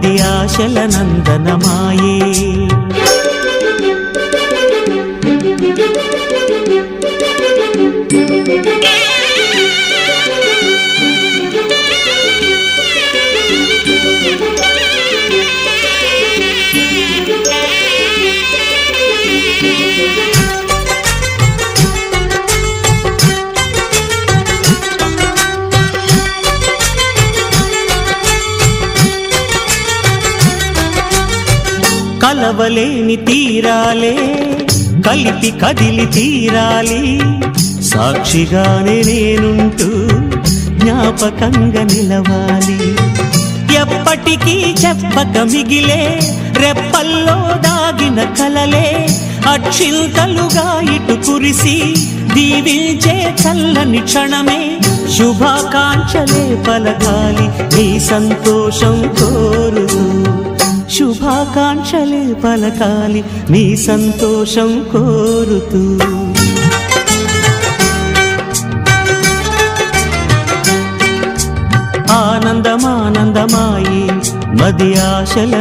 మది ఆశల నందనమాయే. కలవలేని తీరాలే కలిపి కదిలి తీరాలి, సాక్షిగానే నేనుంటూ జ్ఞాపకంగా నిలవాలి. ఎప్పటికీ చెప్పక మిగిలే రెప్పల్లో దాగిన కలలే అక్షింతలుగా ఇటు కురిసి దీవించే చల్లని క్షణమే. శుభాకాంక్షలే పలకాలి నీ సంతోషం కోరుతూ, శుభాకాంక్షలే పలకాలి నీ సంతోషం కోరుతూ. ఆనందమానందమాయి మది ఆశల